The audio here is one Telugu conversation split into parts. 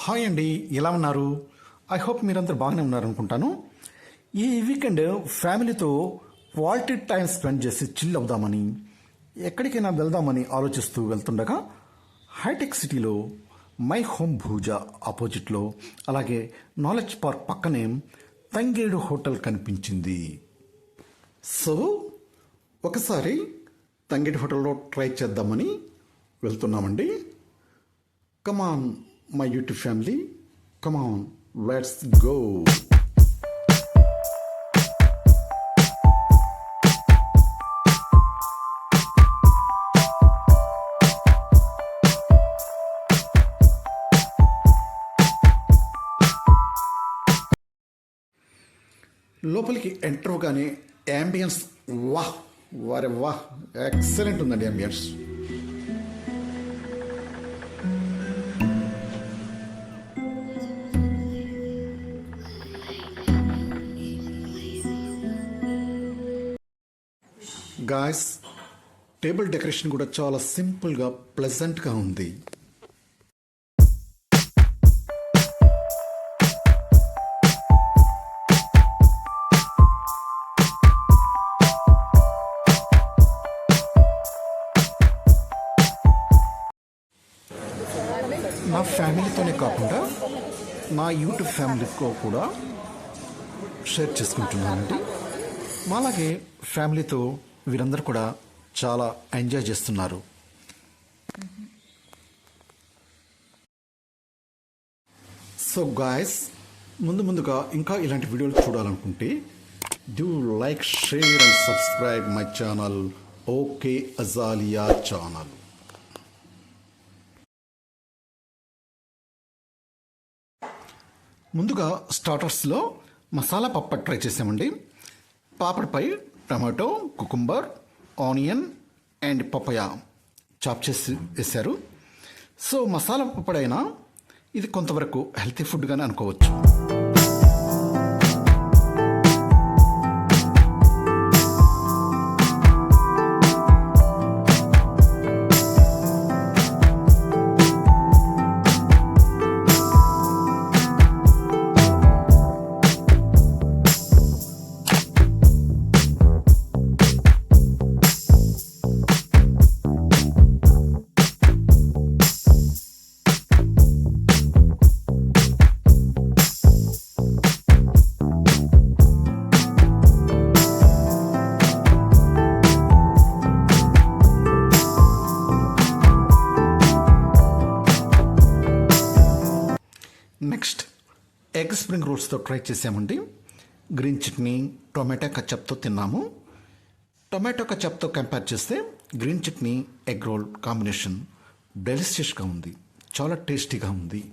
హాయ్ అండి, ఎలా ఉన్నారు? ఐ హోప్ మీరందరూ బాగానే ఉన్నారనుకుంటాను. ఈ వీకెండ్ ఫ్యామిలీతో క్వాలిటీ టైం స్పెండ్ చేసి చిల్ అవుదామని, ఎక్కడికైనా వెళ్దామని ఆలోచిస్తూ వెళ్తుండగా హైటెక్ సిటీలో మై హోమ్ భూజా ఆపోజిట్లో, అలాగే నాలెడ్జ్ పార్క్ పక్కనే తంగేడు హోటల్ కనిపించింది. సో ఒకసారి తంగేడు హోటల్లో ట్రై చేద్దామని వెళ్తున్నామండి. Come on my YouTube family, come on let's go. లోపలికి ఎంటర్ అవగానే యాంబియన్స్ వాహ్ వారే వాహ్, ఎక్సలెంట్ ఉందండి యాంబియన్స్. గాయస్, టేబుల్ డెకరేషన్ కూడా చాలా సింపుల్గా ప్లెజెంట్గా ఉంది. నా ఫ్యామిలీతోనే కాకుండా నా యూట్యూబ్ ఫ్యామిలీతో కూడా షేర్ చేసుకుంటున్నానండి. అలాగే ఫ్యామిలీతో వీరందరూ కూడా చాలా ఎంజాయ్ చేస్తున్నారు. సో గాయస్, ముందుగా ఇంకా ఇలాంటి వీడియోలు చూడాలనుకుంటే do like, share and subscribe my channel okay Azalea channel. ముందుగా స్టార్టర్స్లో మసాలా పప్పడ్ ట్రై చేసామండి. పాపడ్పై tomato, cucumber, onion and papaya chop చేసి వేశారు. సో మసాలా పప్పడ్ అయినా ఇది కొంతవరకు హెల్తీ ఫుడ్గానే అనుకోవచ్చు. నెక్స్ట్ ఎగ్ స్ప్రింగ్ రోల్స్తో ట్రై చేసామండి. గ్రీన్ చట్నీ, టొమాటో కచప్తో తిన్నాము. టొమాటో కచప్తో కంపేర్ చేస్తే green chutney egg roll combination డెలిషియస్గా ఉంది, చాలా టేస్టీగా ఉంది.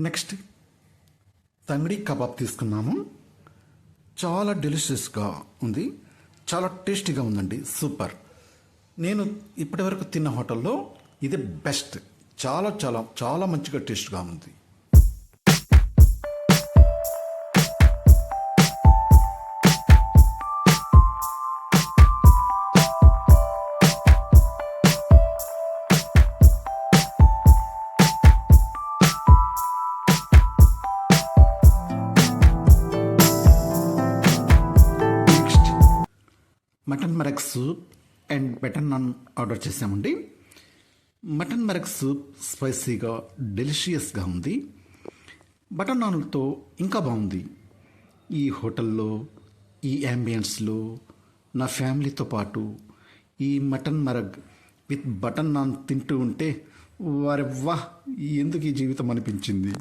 నెక్స్ట్ తంగడి కబాబ్ తీసుకున్నాము. చాలా డెలిషియస్గా ఉంది, చాలా టేస్టీగా ఉందండి, సూపర్. నేను ఇప్పటివరకు తిన్న హోటల్లో ఇది బెస్ట్. చాలా చాలా చాలా మంచిగా టేస్ట్గా ఉంది. Mutton marag soup and butter naan order చేసామండి. మటన్ మరగ్ సూప్ స్పైసీగా డెలిషియస్గా ఉంది. బటర్ నాన్లతో ఇంకా బాగుంది. ఈ హోటల్లో ఈ యాంబియన్స్లో నా ఫ్యామిలీతో పాటు ఈ mutton marag with butter non తింటూ ఉంటే వారి వాహ్ ఎందుకు ఈ జీవితం అనిపించింది.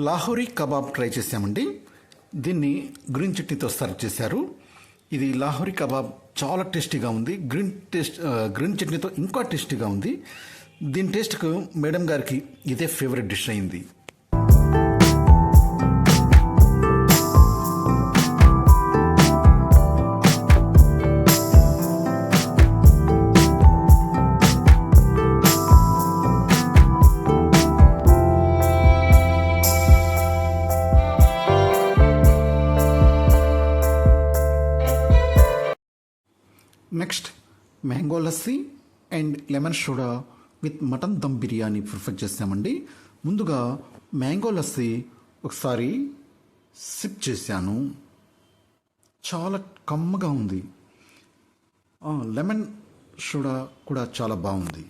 లాహోరీ కబాబ్ ట్రై చేసామండి. దీన్ని గ్రీన్ చట్నీతో సర్వ్ చేశారు. ఇది లాహోరీ కబాబ్ చాలా టేస్టీగా ఉంది. గ్రీన్ చట్నీతో ఇంకా టేస్టీగా ఉంది. దీని టేస్ట్కు మేడం గారికి ఇదే ఫేవరెట్ డిష్ అయింది. Next mango lassi and lemon soda with mutton dum biryani prefer చేసామండి. ముందుగా మ్యాంగో లస్సీ ఒకసారి సిప్ చేశాను. చాలా కమ్మగా ఉంది. లెమన్ సోడా కూడా చాలా బాగుంది.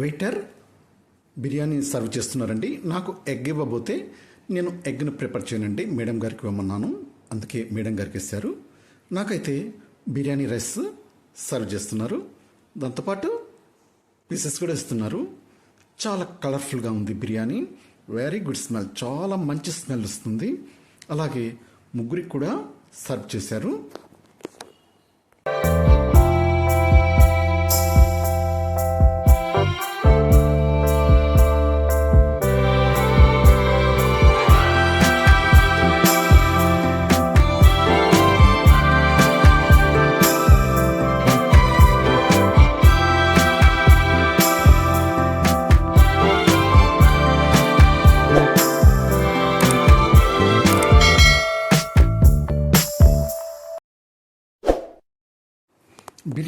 వెయిటర్ బిర్యానీ సర్వ్ చేస్తున్నారండి. నాకు ఎగ్ ఇవ్వబోతే నేను ఎగ్ను ప్రిపేర్ చేయనండి, మేడం గారికి ఇవ్వమన్నాను. అందుకే మేడం గారికి ఇస్తారు. నాకైతే బిర్యానీ రైస్ సర్వ్ చేస్తున్నారు. దాంతోపాటు పీసెస్ కూడా ఇస్తున్నారు. చాలా కలర్ఫుల్గా ఉంది బిర్యానీ. వెరీ గుడ్ స్మెల్, చాలా మంచి స్మెల్ వస్తుంది. అలాగే ముగ్గురికి కూడా సర్వ్ చేశారు.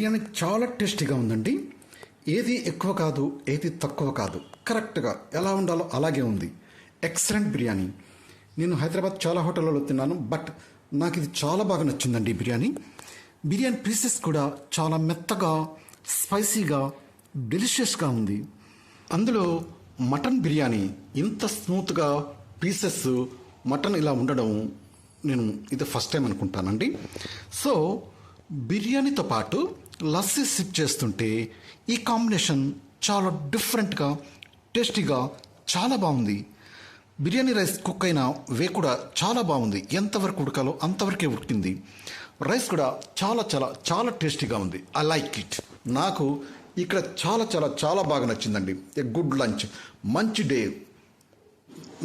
బిర్యానీ చాలా టేస్టీగా ఉందండి. ఏది ఎక్కువ కాదు, ఏది తక్కువ కాదు, కరెక్ట్గా ఎలా ఉండాలో అలాగే ఉంది. ఎక్సలెంట్ బిర్యానీ. నేను హైదరాబాద్ చాలా హోటళ్ళలో తిన్నాను, బట్ నాకు ఇది చాలా బాగా నచ్చిందండి ఈ బిర్యానీ. బిర్యానీ పీసెస్ కూడా చాలా మెత్తగా, స్పైసీగా, డెలిషియస్గా ఉంది. అందులో మటన్ బిర్యానీ ఇంత స్మూత్గా పీసెస్ మటన్ ఇలా ఉండడం నేను ఇది ఫస్ట్ టైం అనుకుంటానండి. సో బిర్యానీతో పాటు లస్సీ సిప్ చేస్తుంటే ఈ కాంబినేషన్ చాలా డిఫరెంట్గా, టేస్టీగా చాలా బాగుంది. బిర్యానీ రైస్ కుక్ అయిన వే కూడా చాలా బాగుంది. ఎంతవరకు ఉడకాలో అంతవరకే ఉడికింది. రైస్ కూడా చాలా చాలా చాలా టేస్టీగా ఉంది. I like it. నాకు ఇక్కడ చాలా చాలా చాలా బాగా నచ్చిందండి. ఏ గుడ్ లంచ్, మంచి డే.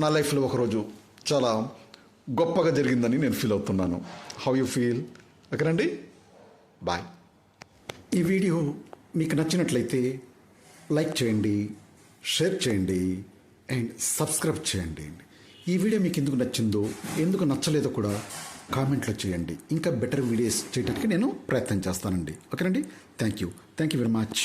నా లైఫ్లో ఒకరోజు చాలా గొప్పగా జరిగిందని నేను ఫీల్ అవుతున్నాను. How you feel? ఓకేనండి, బాయ్. ఈ వీడియో మీకు నచ్చినట్లయితే లైక్ చేయండి, షేర్ చేయండి అండ్ సబ్స్క్రైబ్ చేయండి. ఈ వీడియో మీకు ఎందుకు నచ్చిందో, ఎందుకు నచ్చలేదో కూడా కామెంట్లో చేయండి. ఇంకా బెటర్ వీడియోస్ చేయడానికి నేను ప్రయత్నం చేస్తానండి. ఓకేనండి, థ్యాంక్ యూ వెరీ మచ్.